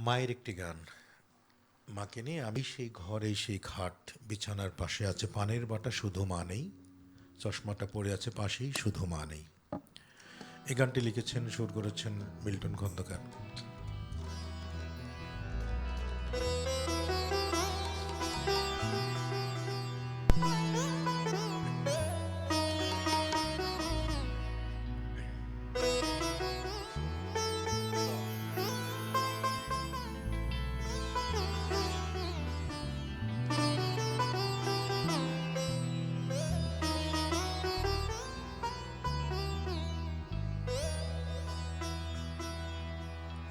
মায়ের একটি গান। মাকে নিয়ে আমি সেই ঘরে সেই খাট, বিছানার পাশে আছে পানের বাটা শুধু মা নেই, চশমাটা পড়ে আছে পাশেই শুধু মা নেই। এই গানটি লিখেছেন, সুর করেছেন মিল্টন খন্দকার।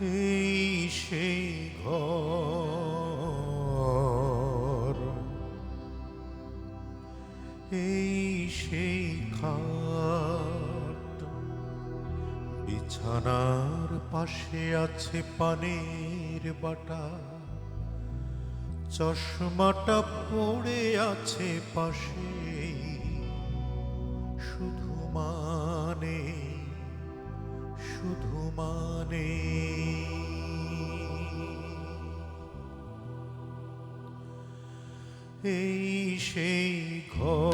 এই সেই ঘর, এই সেই খাট, বিছানার পাশে আছে পানের বাটা, চশমাটা পড়ে আছে পাশে শুধু মানে, শুধু মানে। এই সেই ঘর,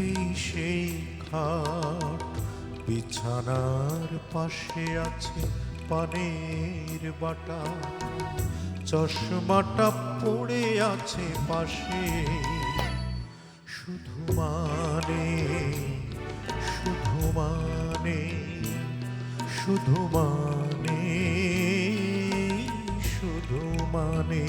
এই সেই খাট, বিছানার পাশে আছে পানের বাটা, চশমাটা পড়ে আছে পাশে শুধু মানে, শুধু মানে, শুধু মানে, শুধু মানে।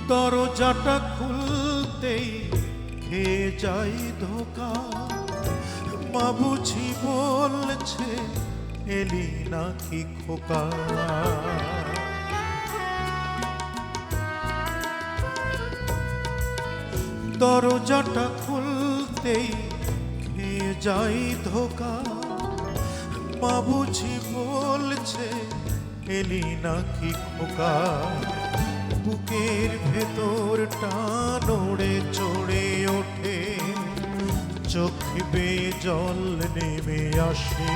দরজাটা খুলতেই খেয়ে যাই ধোকা, মা বুঝি বলছে এলি নাকি খোকা। দরজাটা খুলতেই খেয়ে যাই ধোকা, মা বুঝি বলছে এলি নাকি খোকা। বুকের ভেতর টানড়ে চড়ে ওঠে, চোখ বেয়ে জল নেমে আসে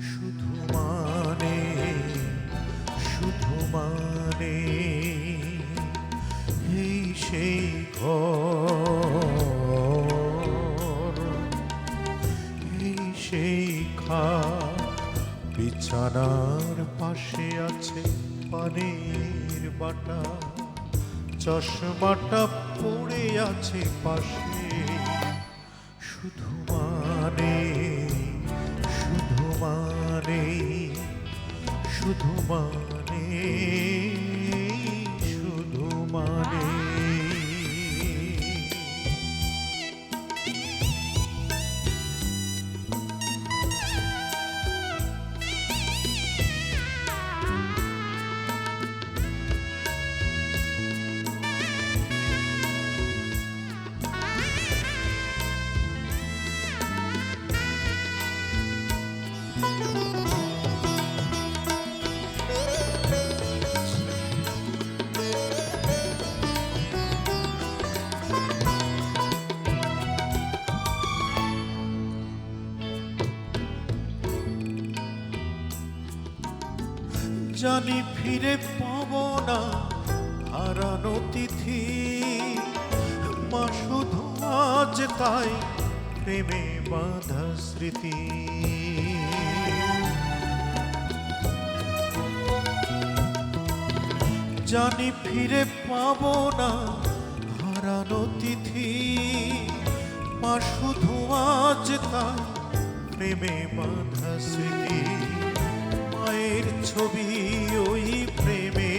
শুধু মানে, শুধু মানে। এই সেই ঘর, এই সেই খাট, বিছানার পাশে আছে পানের বাটা, চশমাটা পড়ে আছে পাশে শুধু মানে, শুধু মানে, শুধু মানে, শুধু মানে। জানি ফিরে পাব না হারানো তিথি, মা শুধু আজ তাই প্রেমে বাঁধা স্মৃতি। জানি ফিরে পাব না হারানো তিথি, মা শুধু আজ তাই প্রেমে বাঁধা স্মৃতি। মায়ের ছবি ওই প্রেমে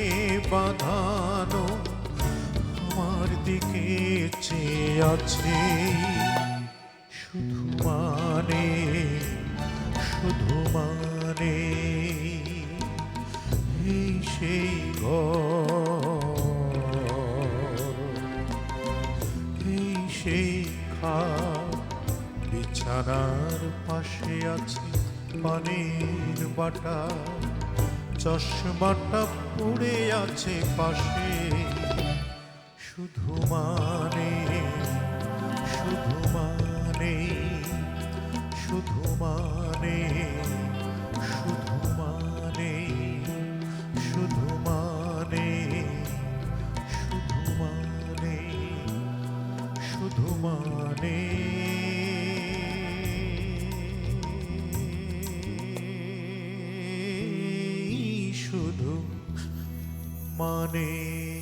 বাঁধানো আমার দিকে চেয়ে আছে শুধু মানে, শুধু মানে এই সেই ঘর, এই সেই খাট, বিছানার পাশে আছে পানের বাটা, চশমাটা পড়ে আছে পাশে, শুধু মানে, শুধু মানে, শুধু মানে, শুধু মানে, শুধু মানে, শুধু মানে, শুধু মানে, শুধু মানে।